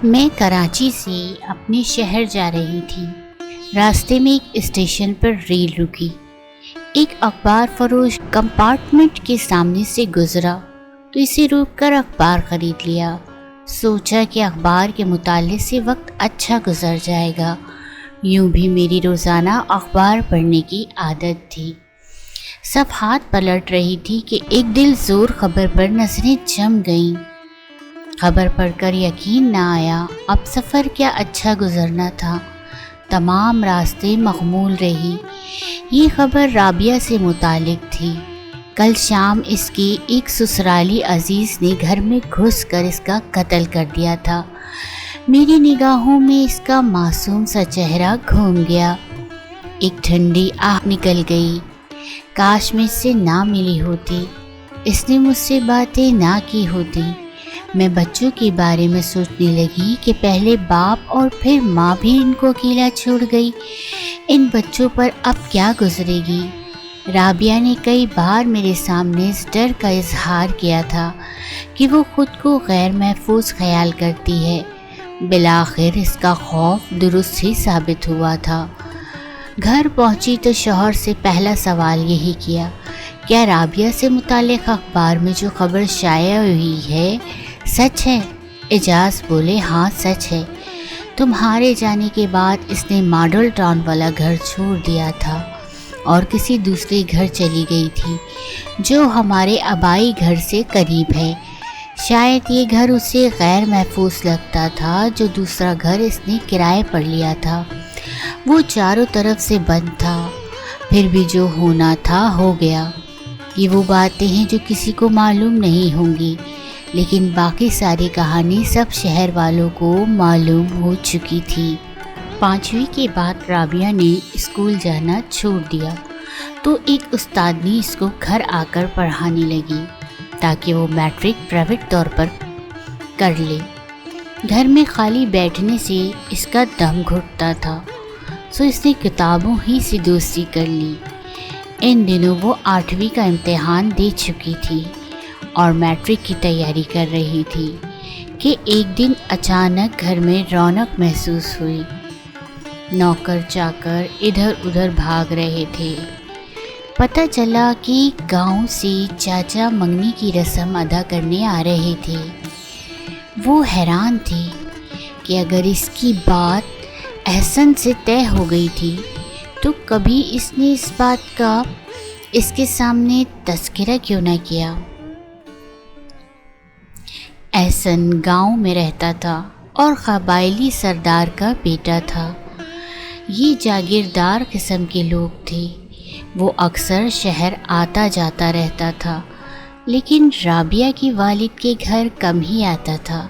میں کراچی سے اپنے شہر جا رہی تھی۔ راستے میں ایک اسٹیشن پر ریل رکی۔ ایک اخبار فروش کمپارٹمنٹ کے سامنے سے گزرا تو اسے روک کر اخبار خرید لیا۔ سوچا کہ اخبار کے مطالعے سے وقت اچھا گزر جائے گا۔ یوں بھی میری روزانہ اخبار پڑھنے کی عادت تھی۔ صفحات پلٹ رہی تھی کہ ایک دل زور خبر پر نظریں جم گئیں۔ خبر پڑھ کر یقین نہ آیا، اب سفر کیا اچھا گزرنا تھا۔ تمام راستے مخمول رہی۔ یہ خبر رابعہ سے متعلق تھی۔ کل شام اس کے ایک سسرالی عزیز نے گھر میں گھس کر اس کا قتل کر دیا تھا۔ میری نگاہوں میں اس کا معصوم سا چہرہ گھوم گیا۔ ایک ٹھنڈی آہ نکل گئی۔ کاش میں اس سے نہ ملی ہوتی، اس نے مجھ سے باتیں نہ کی ہوتی۔ میں بچوں کے بارے میں سوچنے لگی کہ پہلے باپ اور پھر ماں بھی ان کو اکیلا چھوڑ گئی۔ ان بچوں پر اب کیا گزرے گی؟ رابعہ نے کئی بار میرے سامنے اس ڈر کا اظہار کیا تھا کہ وہ خود کو غیر محفوظ خیال کرتی ہے۔ بالآخر اس کا خوف درست ہی ثابت ہوا تھا۔ گھر پہنچی تو شوہر سے پہلا سوال یہی کیا، کیا رابعہ سے متعلق اخبار میں جو خبر شائع ہوئی ہے سچ ہے؟ اعجاز بولے، ہاں سچ ہے۔ تمہارے جانے کے بعد اس نے ماڈل ٹاؤن والا گھر چھوڑ دیا تھا اور کسی دوسرے گھر چلی گئی تھی جو ہمارے آبائی گھر سے قریب ہے۔ شاید یہ گھر اسے غیر محفوظ لگتا تھا جو دوسرا گھر اس نے کرائے پر لیا تھا۔ وہ چاروں طرف سے بند تھا، پھر بھی جو ہونا تھا ہو گیا۔ یہ وہ باتیں ہیں جو کسی کو معلوم نہیں ہوں گی، لیکن باقی ساری کہانی سب شہر والوں کو معلوم ہو چکی تھی۔ 5ویں کے بعد رابعہ نے اسکول جانا چھوڑ دیا تو ایک استادنی اس کو گھر آ کر پڑھانے لگی تاکہ وہ میٹرک پرائیویٹ طور پر کر لے۔ گھر میں خالی بیٹھنے سے اس کا دم گھٹتا تھا، سو اس نے کتابوں ہی سے دوستی کر لی۔ ان دنوں وہ 8ویں کا امتحان دے چکی تھی اور میٹرک کی تیاری کر رہی تھی کہ ایک دن اچانک گھر میں رونق محسوس ہوئی۔ نوکر چاکر ادھر ادھر بھاگ رہے تھے۔ پتہ چلا کہ گاؤں سے چاچا منگنی کی رسم ادا کرنے آ رہے تھے۔ وہ حیران تھی کہ اگر اس کی بات احسن سے طے ہو گئی تھی تو کبھی اس نے اس بات کا اس کے سامنے تذکرہ کیوں نہ کیا۔ احسن گاؤں میں رہتا تھا اور قبائلی سردار کا بیٹا تھا۔ یہ جاگیردار قسم کے لوگ تھے۔ وہ اکثر شہر آتا جاتا رہتا تھا، لیکن رابعہ کی والد کے گھر کم ہی آتا تھا۔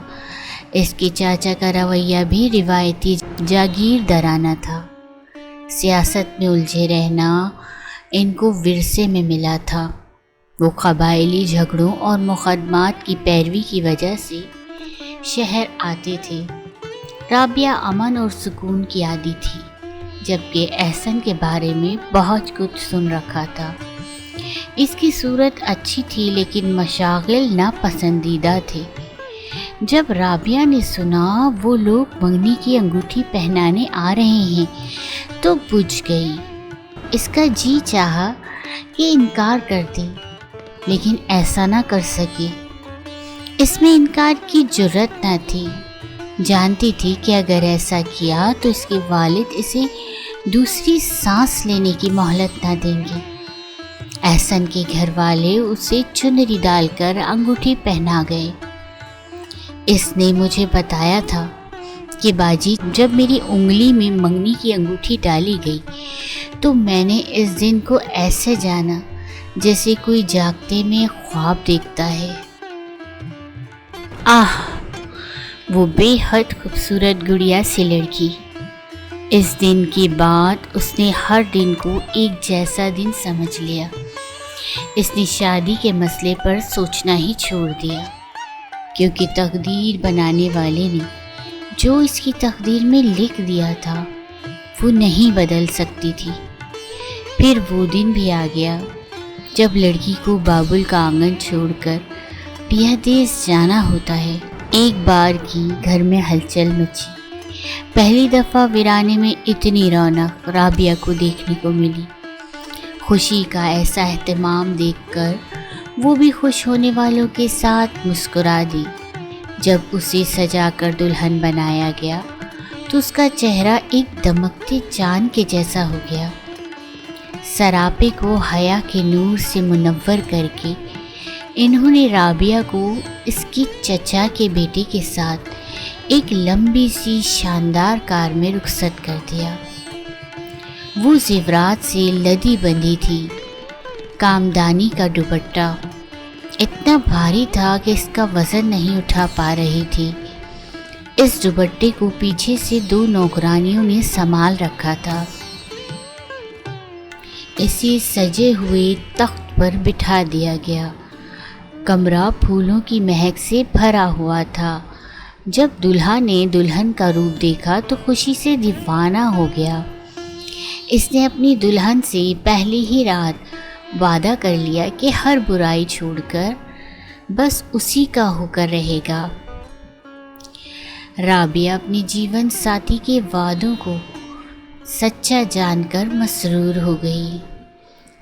اس کے چاچا کا رویہ بھی روایتی جاگیردارانہ تھا۔ سیاست میں الجھے رہنا ان کو ورثے میں ملا تھا۔ وہ قبائلی جھگڑوں اور مقدمات کی پیروی کی وجہ سے شہر آتے تھے۔ رابعہ امن اور سکون کی عادی تھی، جبکہ احسن کے بارے میں بہت کچھ سن رکھا تھا۔ اس کی صورت اچھی تھی لیکن مشاغل ناپسندیدہ تھے۔ جب رابعہ نے سنا وہ لوگ منگنی کی انگوٹھی پہنانے آ رہے ہیں تو بجھ گئی۔ اس کا جی چاہا کہ انکار کر دے، لیکن ایسا نہ کر سکی۔ اس میں انکار کی جرأت نہ تھی۔ جانتی تھی کہ اگر ایسا کیا تو اس کے والد اسے دوسری سانس لینے کی مہلت نہ دیں گے۔ احسن کے گھر والے اسے چنری ڈال کر انگوٹھی پہنا گئے۔ اس نے مجھے بتایا تھا کہ باجی جب میری انگلی میں منگنی کی انگوٹھی ڈالی گئی تو میں نے اس دن کو ایسے جانا جیسے کوئی جاگتے میں خواب دیکھتا ہے۔ آہ، وہ بے حد خوبصورت گڑیا سی لڑکی۔ اس دن کے بعد اس نے ہر دن کو ایک جیسا دن سمجھ لیا۔ اس نے شادی کے مسئلے پر سوچنا ہی چھوڑ دیا، کیونکہ تقدیر بنانے والے نے جو اس کی تقدیر میں لکھ دیا تھا وہ نہیں بدل سکتی تھی۔ پھر وہ دن بھی آ گیا جب لڑکی کو بابل کا آنگن چھوڑ کر پیا دیس جانا ہوتا ہے۔ ایک بار کی گھر میں ہلچل مچی۔ پہلی دفعہ ویرانے میں اتنی رونق رابعہ کو دیکھنے کو ملی۔ خوشی کا ایسا اہتمام دیکھ کر وہ بھی خوش ہونے والوں کے ساتھ مسکرا دی۔ جب اسے سجا کر دلہن بنایا گیا تو اس کا چہرہ ایک دمکتے چاند کے جیسا ہو گیا۔ سراپے کو حیا کے نور سے منور کر کے انہوں نے رابعہ کو اس کی چچا کے بیٹے کے ساتھ ایک لمبی سی شاندار کار میں رخصت کر دیا۔ وہ زیورات سے لدی بندھی تھی۔ کامدانی کا دوپٹہ اتنا بھاری تھا کہ اس کا وزن نہیں اٹھا پا رہی تھی۔ اس دوپٹے کو پیچھے سے 2 نوکرانیوں نے سنبھال رکھا تھا۔ اسے سجے ہوئے تخت پر بٹھا دیا گیا۔ کمرہ پھولوں کی مہک سے بھرا ہوا تھا۔ جب دلہا نے دلہن کا روپ دیکھا تو خوشی سے دیوانہ ہو گیا۔ اس نے اپنی دلہن سے پہلی ہی رات وعدہ کر لیا کہ ہر برائی چھوڑ کر بس اسی کا ہو کر رہے گا۔ رابعہ اپنی جیون ساتھی کے وعدوں کو سچا جان کر مسرور ہو گئی۔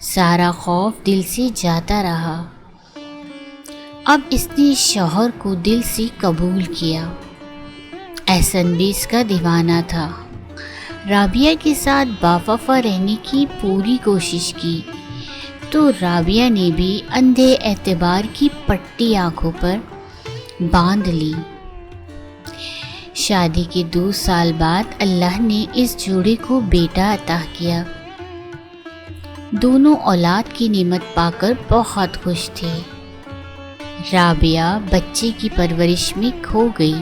سارا خوف دل سے جاتا رہا۔ اب اس نے شوہر کو دل سے قبول کیا۔ احسن بھی اس کا دیوانہ تھا۔ رابعہ کے ساتھ باوفا رہنے کی پوری کوشش کی تو رابعہ نے بھی اندھے اعتبار کی پٹی آنکھوں پر باندھ لی۔ شادی کے 2 سال بعد اللہ نے اس جوڑے کو بیٹا عطا کیا۔ دونوں اولاد کی نعمت پا کر بہت خوش تھے۔ رابعہ بچے کی پرورش میں کھو گئی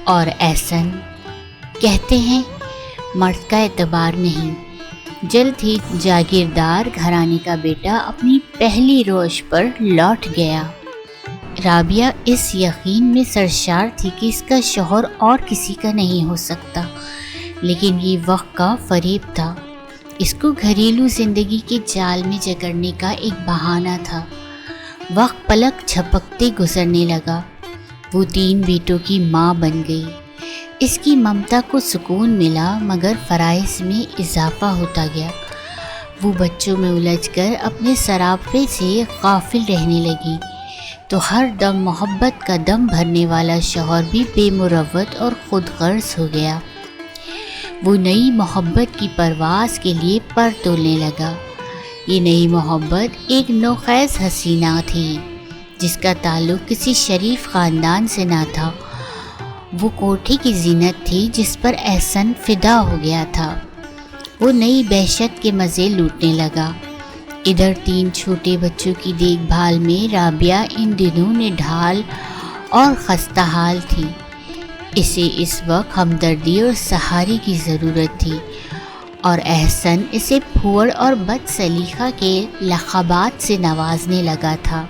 اور احسن کہتے ہیں مرد کا اعتبار نہیں۔ جلد ہی جاگیردار گھرانے کا بیٹا اپنی پہلی روش پر لوٹ گیا۔ رابعہ اس یقین میں سرشار تھی کہ اس کا شوہر اور کسی کا نہیں ہو سکتا، لیکن یہ وقت کا فریب تھا۔ اس کو گھریلو زندگی کے جال میں جکڑنے کا ایک بہانہ تھا۔ وقت پلک جھپکتے گزرنے لگا۔ وہ 3 بیٹوں کی ماں بن گئی۔ اس کی ممتا کو سکون ملا مگر فرائض میں اضافہ ہوتا گیا۔ وہ بچوں میں الجھ کر اپنے سراپے سے غافل رہنے لگی تو ہر دم محبت کا دم بھرنے والا شوہر بھی بے مروت اور خود غرض ہو گیا۔ وہ نئی محبت کی پرواز کے لیے پر تولنے لگا۔ یہ نئی محبت ایک نوخیز حسینہ تھی جس کا تعلق کسی شریف خاندان سے نہ تھا۔ وہ کوٹھی کی زینت تھی جس پر احسن فدا ہو گیا تھا۔ وہ نئی بہشت کے مزے لوٹنے لگا۔ ادھر 3 چھوٹے بچوں کی دیکھ بھال میں رابعہ ان دنوں نڈھال اور خستہ حال تھی۔ اسے اس وقت ہمدردی اور سہارے کی ضرورت تھی اور احسن اسے پھوڑ اور بد سلیقہ کے لقبات سے نوازنے لگا تھا۔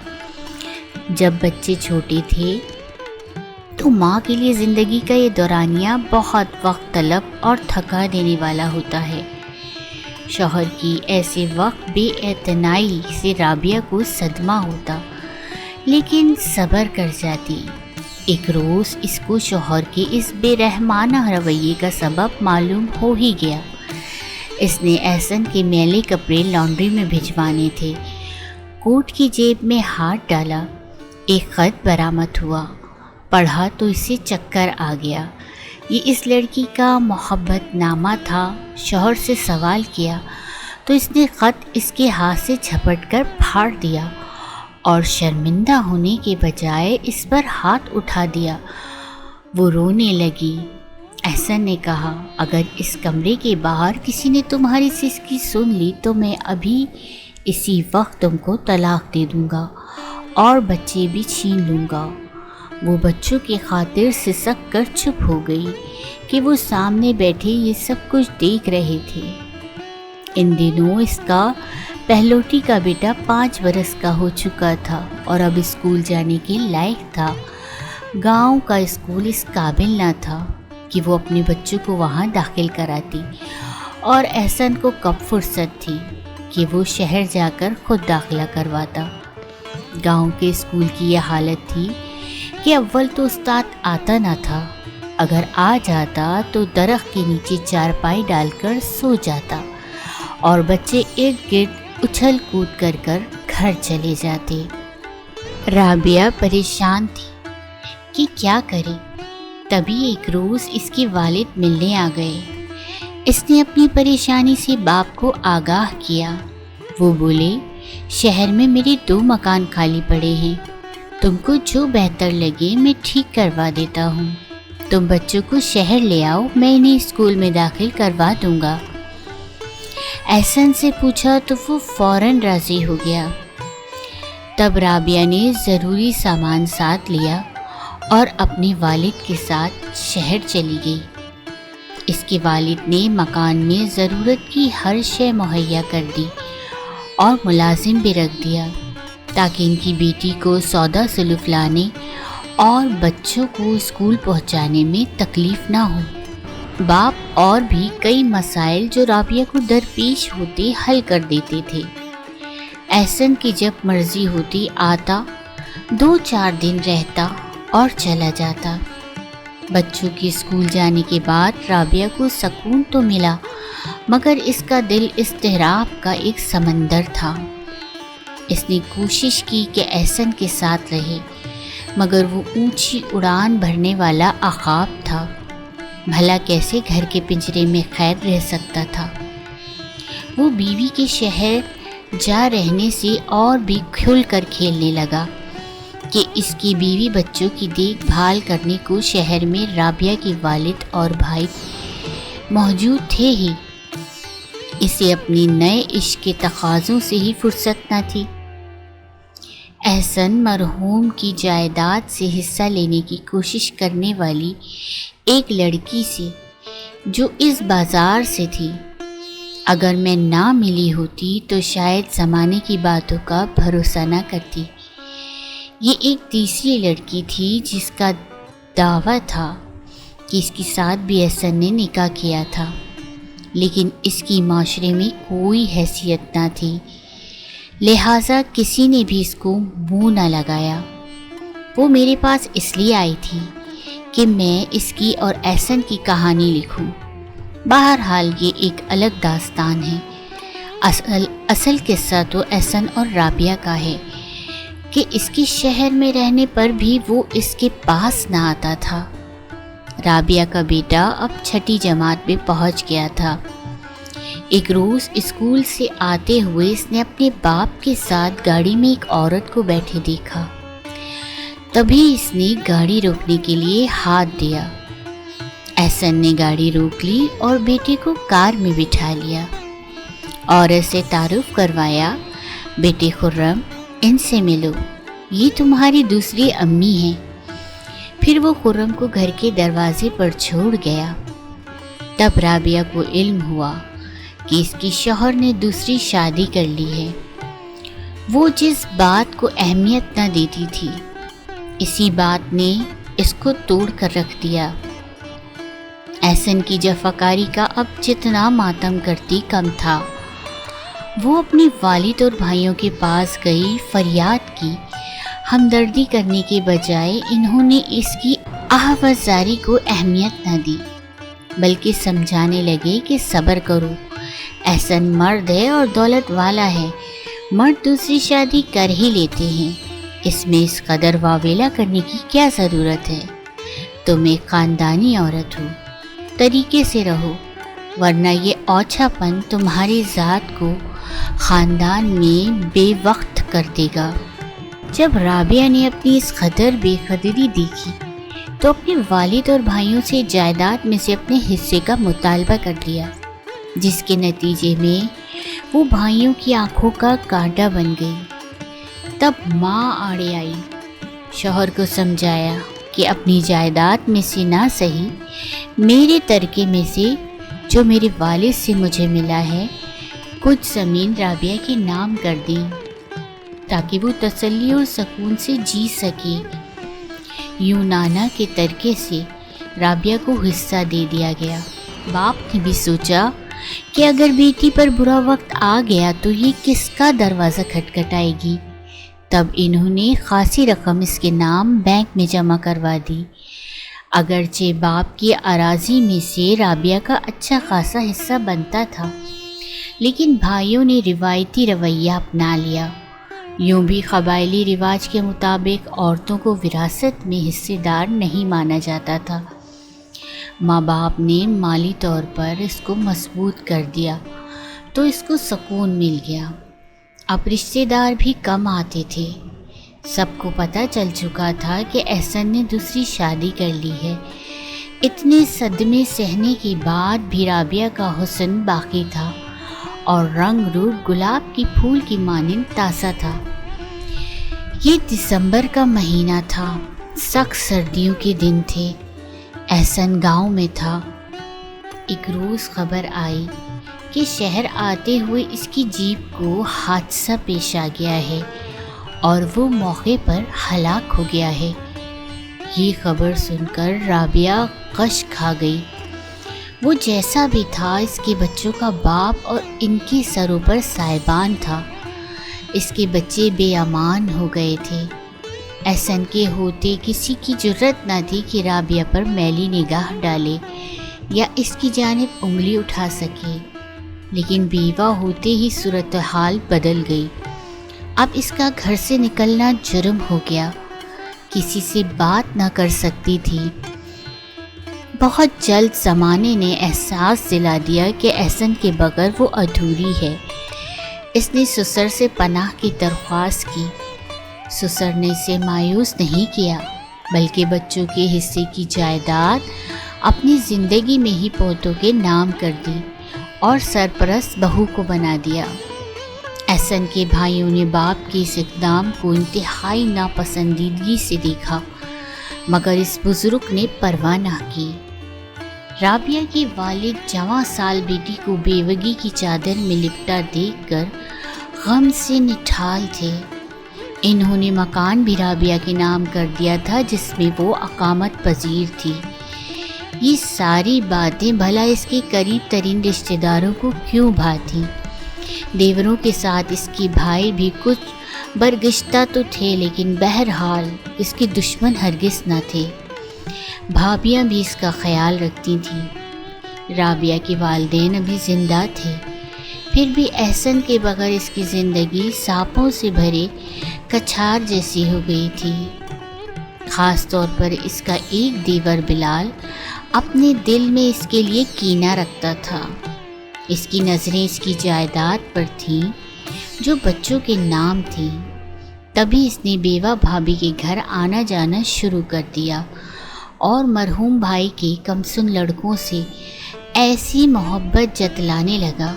جب بچے چھوٹے تھے تو ماں کے لیے زندگی کا یہ دورانیہ بہت وقت طلب اور تھکا دینے والا ہوتا ہے۔ شوہر کی ایسے وقت بے اعتنائی سے رابعہ کو صدمہ ہوتا، لیکن صبر کر جاتی۔ ایک روز اس کو شوہر کے اس بے رحمانہ رویے کا سبب معلوم ہو ہی گیا۔ اس نے احسن کے میلے کپڑے لانڈری میں بھجوانے تھے۔ کوٹ کی جیب میں ہاتھ ڈالا، ایک خط برآمد ہوا۔ پڑھا تو اسے چکر آ گیا۔ یہ اس لڑکی کا محبت نامہ تھا۔ شوہر سے سوال کیا تو اس نے خط اس کے ہاتھ سے جھپٹ کر پھاڑ دیا اور شرمندہ ہونے کے بجائے اس پر ہاتھ اٹھا دیا۔ وہ رونے لگی۔ احسن نے کہا، اگر اس کمرے کے باہر کسی نے تمہاری سسکی سن لی تو میں ابھی اسی وقت تم کو طلاق دے دوں گا اور بچے بھی چھین لوں گا۔ وہ بچوں کی خاطر سسک کر چپ ہو گئی کہ وہ سامنے بیٹھے یہ سب کچھ دیکھ رہے تھے۔ ان دنوں اس کا پہلوٹی کا بیٹا 5 برس کا ہو چکا تھا اور اب اسکول جانے کے لائق تھا۔ گاؤں کا اسکول اس قابل نہ تھا کہ وہ اپنے بچوں کو وہاں داخل کراتی، اور احسن کو کب فرصت تھی کہ وہ شہر جا کر خود داخلہ کرواتا۔ گاؤں کے اسکول کی یہ حالت تھی کہ اول تو استاد آتا نہ تھا، اگر آ جاتا تو درخت کے نیچے چارپائی ڈال کر سو جاتا اور بچے ارد گرد اچھل کود کر گھر چلے جاتے۔ رابعہ پریشان تھی کہ کیا کرے۔ تبھی ایک روز اس کے والد ملنے آ گئے۔ اس نے اپنی پریشانی سے باپ کو آگاہ کیا۔ وہ بولے، شہر میں میرے 2 مکان خالی پڑے ہیں، تم کو جو بہتر لگے میں ٹھیک کروا دیتا ہوں، تم بچوں کو شہر لے آؤ، میں انہیں اسکول میں داخل کروا دوں گا۔ احسن سے پوچھا تو وہ فوراً راضی ہو گیا۔ تب رابعہ نے ضروری سامان ساتھ لیا اور اپنے والد کے ساتھ شہر چلی گئی۔ اس کے والد نے مکان میں ضرورت کی ہر شے مہیا کر دی اور ملازم بھی رکھ دیا تاکہ ان کی بیٹی کو سودا سلف لانے اور بچوں کو اسکول پہنچانے میں تکلیف نہ ہو۔ باپ اور بھی کئی مسائل جو رابعہ کو درپیش ہوتے حل کر دیتے تھے۔ احسن کی جب مرضی ہوتی آتا، 2-4 دن رہتا اور چلا جاتا۔ بچوں کے اسکول جانے کے بعد رابعہ کو سکون تو ملا، مگر اس کا دل اضطراب کا ایک سمندر تھا۔ اس نے کوشش کی کہ احسن کے ساتھ رہے، مگر وہ اونچی اڑان بھرنے والا عقاب تھا، بھلا کیسے گھر کے پنجرے میں قید رہ سکتا تھا۔ وہ بیوی کے شہر جا رہنے سے اور بھی کھل کر کھیلنے لگا کہ اس کی بیوی بچوں کی دیکھ بھال کرنے کو شہر میں رابعہ کے والد اور بھائی موجود تھے ہی۔ اسے اپنے نئے عشق کے تقاضوں سے ہی فرصت نہ تھی۔ احسن مرحوم کی جائیداد سے حصہ لینے کی کوشش کرنے والی ایک لڑکی سے جو اس بازار سے تھی، اگر میں نہ ملی ہوتی تو شاید زمانے کی باتوں کا بھروسہ نہ کرتی۔ یہ ایک تیسری لڑکی تھی جس کا دعویٰ تھا کہ اس کے ساتھ بھی احسن نے نکاح کیا تھا، لیکن اس کی معاشرے میں کوئی حیثیت نہ تھی، لہٰذا کسی نے بھی اس کو منہ نہ لگایا۔ وہ میرے پاس اس لیے آئی تھی کہ میں اس کی اور احسن کی کہانی لکھوں۔ بہرحال یہ ایک الگ داستان ہے۔ اصل قصہ تو احسن اور رابعہ کا ہے کہ اس کے شہر میں رہنے پر بھی وہ اس کے پاس نہ آتا تھا۔ رابعہ کا بیٹا اب 6ٹھی جماعت میں پہنچ گیا تھا۔ ایک روز اسکول سے آتے ہوئے اس نے اپنے باپ کے ساتھ گاڑی میں ایک عورت کو بیٹھے دیکھا۔ تبھی اس نے گاڑی روکنے کے لیے ہاتھ دیا۔ احسن نے گاڑی روک لی اور بیٹے کو کار میں بٹھا لیا۔ عورت سے تعارف کروایا، بیٹے خرم، ان سے ملو، یہ تمہاری دوسری امی ہیں۔ پھر وہ خرم کو گھر کے دروازے پر چھوڑ گیا۔ تب رابعہ کو علم ہوا کہ اس کے شوہر نے دوسری شادی کر لی ہے۔ وہ جس بات کو اہمیت نہ دیتی تھی، اسی بات نے اس کو توڑ کر رکھ دیا۔ احسن کی جفاکاری کا اب جتنا ماتم کرتی کم تھا۔ وہ اپنے والد اور بھائیوں کے پاس گئی، فریاد کی۔ ہمدردی کرنے کے بجائے انہوں نے اس کی آہوازاری کو اہمیت نہ دی، بلکہ سمجھانے لگے کہ صبر کرو، احسن مرد ہے اور دولت والا ہے، مرد دوسری شادی کر ہی لیتے ہیں، اس میں اس قدر واویلا کرنے کی کیا ضرورت ہے؟ تم ایک خاندانی عورت ہو، طریقے سے رہو، ورنہ یہ اوچھا پن تمہاری ذات کو خاندان میں بے وقت کر دے گا۔ جب رابعہ نے اپنی اس قدر بے قدری دیکھی تو اپنے والد اور بھائیوں سے جائیداد میں سے اپنے حصے کا مطالبہ کر لیا، جس کے نتیجے میں وہ بھائیوں کی آنکھوں کا کانٹا بن گئی۔ تب ماں آڑے آئی، شوہر کو سمجھایا کہ اپنی جائیداد میں سے نہ صحیح، میرے ترکے میں سے جو میرے والد سے مجھے ملا ہے، کچھ زمین رابعہ کے نام کر دیں تاکہ وہ تسلی اور سکون سے جی سکے۔ یوں نانا کے ترکے سے رابعہ کو حصہ دے دیا گیا۔ باپ نے بھی سوچا کہ اگر بیٹی پر برا وقت آ گیا تو یہ کس کا دروازہ کھٹکھٹائے گی، تب انہوں نے خاصی رقم اس کے نام بینک میں جمع کروا دی۔ اگرچہ باپ کی اراضی میں سے رابعہ کا اچھا خاصا حصہ بنتا تھا، لیکن بھائیوں نے روایتی رویہ اپنا لیا۔ یوں بھی قبائلی رواج کے مطابق عورتوں کو وراثت میں حصے دار نہیں مانا جاتا تھا۔ ماں باپ نے مالی طور پر اس کو مضبوط کر دیا تو اس کو سکون مل گیا۔ اب رشتہ دار بھی کم آتے تھے۔ سب کو پتہ چل چکا تھا کہ احسن نے دوسری شادی کر لی ہے۔ اتنے صدمے سہنے کے بعد بھی رابعہ کا حسن باقی تھا اور رنگ روپ گلاب کی پھول کی مانند تازہ تھا۔ یہ دسمبر کا مہینہ تھا، سخت سردیوں کے دن تھے۔ احسن گاؤں میں تھا۔ ایک روز خبر آئی کہ شہر آتے ہوئے اس کی جیپ کو حادثہ پیش آ گیا ہے اور وہ موقع پر ہلاک ہو گیا ہے۔ یہ خبر سن کر رابعہ غش کھا گئی۔ وہ جیسا بھی تھا اس کے بچوں کا باپ اور ان کے سروں پر سائبان تھا۔ اس کے بچے بے امان ہو گئے تھے۔ احسن کے ہوتے کسی کی جرت نہ تھی کہ رابعہ پر میلی نگاہ ڈالے یا اس کی جانب انگلی اٹھا سکے، لیکن بیوہ ہوتے ہی صورتحال بدل گئی۔ اب اس کا گھر سے نکلنا جرم ہو گیا۔ کسی سے بات نہ کر سکتی تھی۔ بہت جلد زمانے نے احساس دلا دیا کہ احسن کے بغیر وہ ادھوری ہے۔ اس نے سسر سے پناہ کی درخواست کی۔ سسر نے اسے مایوس نہیں کیا، بلکہ بچوں کے حصے کی جائیداد اپنی زندگی میں ہی پوتوں کے نام کر دی اور سرپرست بہو کو بنا دیا۔ احسن کے بھائیوں نے باپ کے اس اقدام کو انتہائی ناپسندیدگی سے دیکھا، مگر اس بزرگ نے پرواہ نہ کی۔ رابعہ کے والد جواں سال بیٹی کو بیوگی کی چادر میں لپٹا دیکھ کر غم سے نٹھال تھے۔ انہوں نے مکان بھی رابعہ کے نام کر دیا تھا جس میں وہ اقامت پذیر تھی۔ یہ ساری باتیں بھلا اس کے قریب ترین رشتہ داروں کو کیوں بھاتیں؟ دیوروں کے ساتھ اس کے بھائی بھی کچھ برگشتہ تو تھے، لیکن بہرحال اس کے دشمن ہرگز نہ تھے۔ بھابیاں بھی اس کا خیال رکھتی تھیں۔ رابعہ کے والدین ابھی زندہ تھے، پھر بھی احسن کے بغیر اس کی زندگی سانپوں سے بھرے کچھار جیسی ہو گئی تھی۔ خاص طور پر اس کا ایک دیور بلال اپنے دل میں اس کے لیے کینہ رکھتا تھا۔ اس کی نظریں اس کی جائیداد پر تھیں جو بچوں کے نام تھیں۔ تبھی اس نے بیوہ بھابھی کے گھر آنا جانا شروع کر دیا اور مرحوم بھائی کے کمسن لڑکوں سے ایسی محبت جتلانے لگا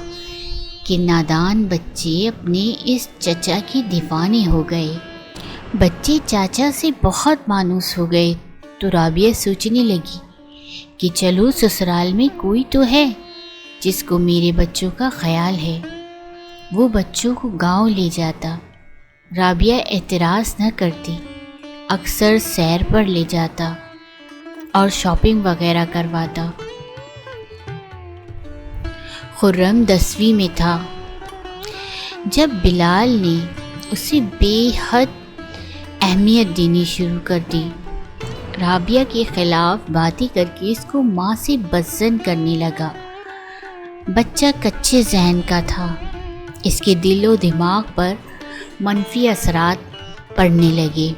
کہ نادان بچے اپنے اس چچا کے دیوانے ہو گئے۔ بچے چاچا سے بہت مانوس ہو گئے تو رابعہ سوچنے لگی کہ چلو سسرال میں کوئی تو ہے جس کو میرے بچوں کا خیال ہے، وہ بچوں کو گاؤں لے جاتا۔ رابعہ اعتراض نہ کرتی، اکثر سیر پر لے جاتا اور شاپنگ وغیرہ کرواتا۔ خرم 10ویں میں تھا جب بلال نے اسے بے حد اہمیت دینی شروع کر دی۔ رابعہ کے خلاف باتیں کر کے اس کو ماں سے بدظن کرنے لگا۔ بچہ کچے ذہن کا تھا، اس کے دل و دماغ پر منفی اثرات پڑنے لگے۔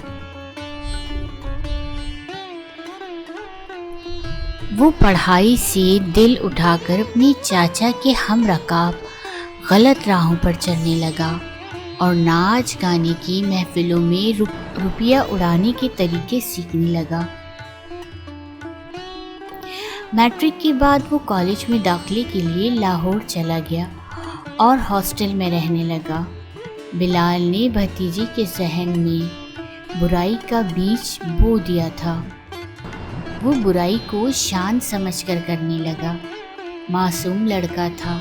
وہ پڑھائی سے دل اٹھا کر اپنے چاچا کے ہم رکاب غلط راہوں پر چلنے لگا اور ناچ گانے کی محفلوں میں روپیہ اڑانے کے طریقے سیکھنے لگا۔ میٹرک کے بعد وہ کالج میں داخلے کے لیے لاہور چلا گیا اور ہاسٹل میں رہنے لگا۔ بلال نے بھتیجی کے ذہن میں برائی کا بیج بو دیا تھا۔ وہ برائی کو شان سمجھ کر کرنے لگا۔ معصوم لڑکا تھا،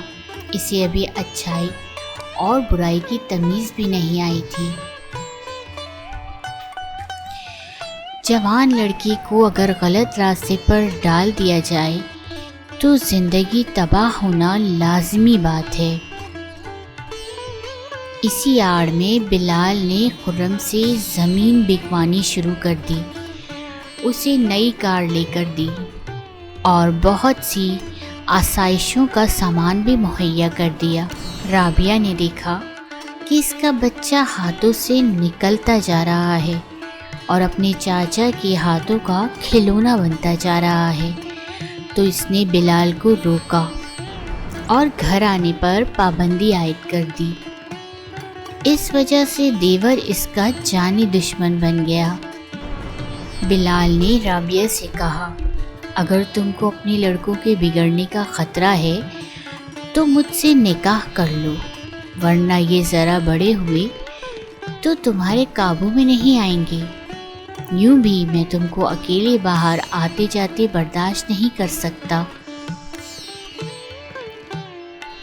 اسے ابھی اچھائی اور برائی کی تمیز بھی نہیں آئی تھی۔ جوان لڑکی کو اگر غلط راستے پر ڈال دیا جائے تو زندگی تباہ ہونا لازمی بات ہے۔ اسی آڑ میں بلال نے خرم سے زمین بکوانی شروع کر دی، اسے نئی کار لے کر دی اور بہت سی آسائشوں کا سامان بھی مہیا کر دیا۔ رابعہ نے دیکھا کہ اس کا بچہ ہاتھوں سے نکلتا جا رہا ہے اور اپنے چاچا کے ہاتھوں کا کھلونا بنتا جا رہا ہے، تو اس نے بلال کو روکا اور گھر آنے پر پابندی عائد کر دی۔ اس وجہ سے دیور اس کا جانی دشمن بن گیا۔ بلال نے رابعہ سے کہا، اگر تم کو اپنے لڑکوں کے بگڑنے کا خطرہ ہے تو مجھ سے نکاح کر لو، ورنہ یہ ذرا بڑے ہوئے تو تمہارے قابو میں نہیں آئیں گے۔ یوں بھی میں تم کو اکیلے باہر آتے جاتے برداشت نہیں کر سکتا،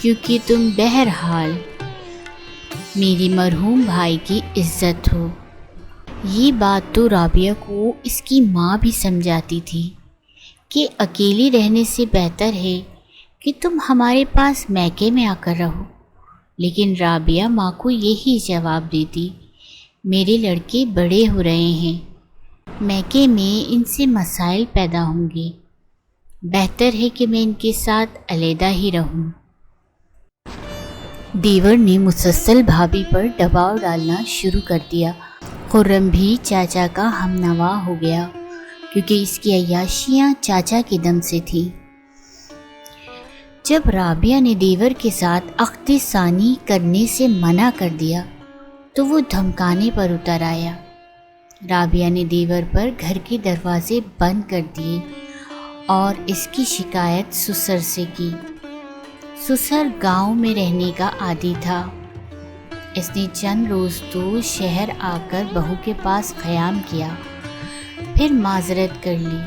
کیونکہ تم بہرحال میری مرحوم بھائی کی عزت ہو۔ یہ بات تو رابعہ کو اس کی ماں بھی سمجھاتی تھی کہ اکیلی رہنے سے بہتر ہے کہ تم ہمارے پاس میکے میں آ کر رہو، لیکن رابعہ ماں کو یہی جواب دیتی، میرے لڑکے بڑے ہو رہے ہیں، میکے میں ان سے مسائل پیدا ہوں گے، بہتر ہے کہ میں ان کے ساتھ علیحدہ ہی رہوں۔ دیور نے مسلسل بھابھی پر دباؤ ڈالنا شروع کر دیا۔ خرم بھی چاچا کا ہم نوا ہو گیا، کیونکہ اس کی عیاشیاں چاچا کے دم سے تھی۔ جب رابعہ نے دیور کے ساتھ عقد ثانی کرنے سے منع کر دیا تو وہ دھمکانے پر اتر آیا۔ رابعہ نے دیور پر گھر کے دروازے بند کر دیے اور اس کی شکایت سسر سے کی۔ سسر گاؤں میں رہنے کا عادی تھا۔ اس نے چند روز تو شہر آ کر بہو کے پاس قیام کیا، پھر معذرت کر لی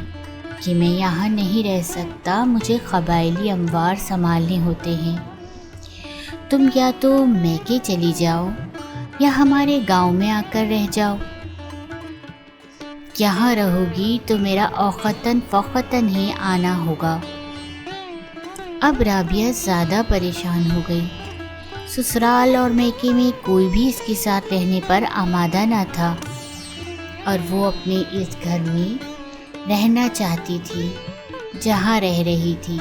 کہ میں یہاں نہیں رہ سکتا، مجھے قبائلی اموار سنبھالنے ہوتے ہیں، تم یا تو میکے چلی جاؤ یا ہمارے گاؤں میں آ کر رہ جاؤ، یہاں رہو گی تو میرا اوقتاً فوقتاً ہی آنا ہوگا۔ اب رابعہ زیادہ پریشان ہو گئی۔ سسرال اور میکے میں کوئی بھی اس کے ساتھ رہنے پر آمادہ نہ تھا اور وہ اپنے اس گھر میں رہنا چاہتی تھی جہاں رہ رہی تھی،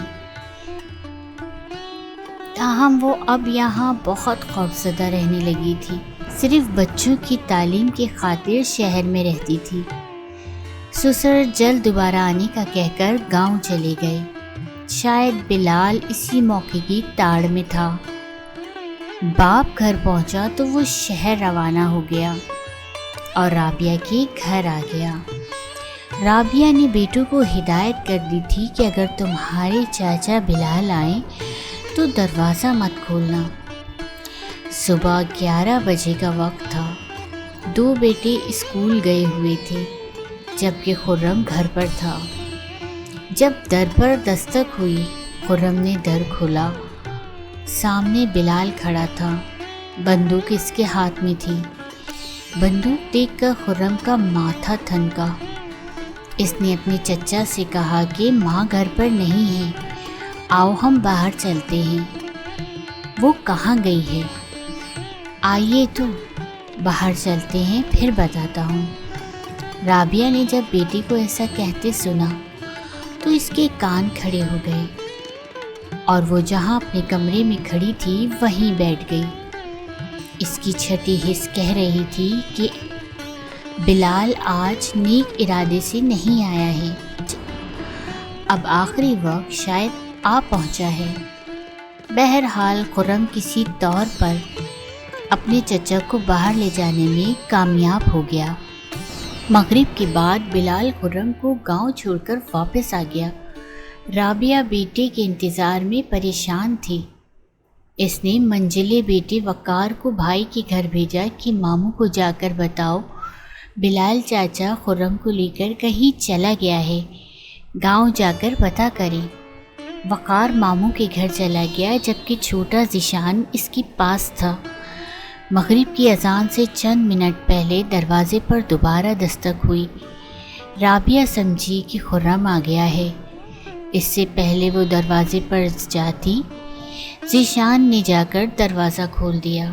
تاہم وہ اب یہاں بہت خوفزدہ رہنے لگی تھی، صرف بچوں کی تعلیم کی خاطر شہر میں رہتی تھی۔ سسر جلد دوبارہ آنے کا کہہ کر گاؤں چلے گئے، شاید بلال اسی موقع کی تاڑ میں تھا۔ باپ گھر پہنچا تو وہ شہر روانہ ہو گیا اور رابعہ کے گھر آ گیا۔ رابعہ نے بیٹوں کو ہدایت کر دی تھی کہ اگر تمہارے چاچا بلال آئیں تو دروازہ مت کھولنا۔ صبح 11 بجے کا وقت تھا، 2 بیٹے اسکول گئے ہوئے تھے جبکہ خرم گھر پر تھا۔ جب در پر دستک ہوئی، خرم نے در کھولا۔ سامنے بلال کھڑا تھا، بندوق اس کے ہاتھ میں تھی۔ بندوق دیکھ کر خرم کا ماتھا تھنکا۔ اس نے اپنے چچا سے کہا کہ ماں گھر پر نہیں ہے، آؤ ہم باہر چلتے ہیں۔ وہ کہاں گئی ہے؟ آئیے تو باہر چلتے ہیں، پھر بتاتا ہوں۔ رابعہ نے جب بیٹی کو ایسا کہتے سنا تو اس کے کان کھڑے ہو گئے اور وہ جہاں اپنے کمرے میں کھڑی تھی وہیں بیٹھ گئی۔ اس کی چھٹی حس کہہ رہی تھی کہ بلال آج نیک ارادے سے نہیں آیا ہے، اب آخری وقت شاید آ پہنچا ہے۔ بہرحال خرم کسی طور پر اپنے چچا کو باہر لے جانے میں کامیاب ہو گیا۔ مغرب کے بعد بلال خرم کو گاؤں چھوڑ کر واپس آ گیا۔ رابعہ بیٹے کے انتظار میں پریشان تھی۔ اس نے منجلے بیٹے وقار کو بھائی کے گھر بھیجا کہ ماموں کو جا کر بتاؤ بلال چاچا خرم کو لے کر کہیں چلا گیا ہے، گاؤں جا کر پتہ کریں۔ وقار ماموں کے گھر چلا گیا جبکہ چھوٹا ذیشان اس کے پاس تھا۔ مغرب کی اذان سے چند منٹ پہلے دروازے پر دوبارہ دستک ہوئی۔ رابعہ سمجھی کہ خرم آ گیا ہے۔ اس سے پہلے وہ دروازے پر جاتی، ذیشان نے جا کر دروازہ کھول دیا۔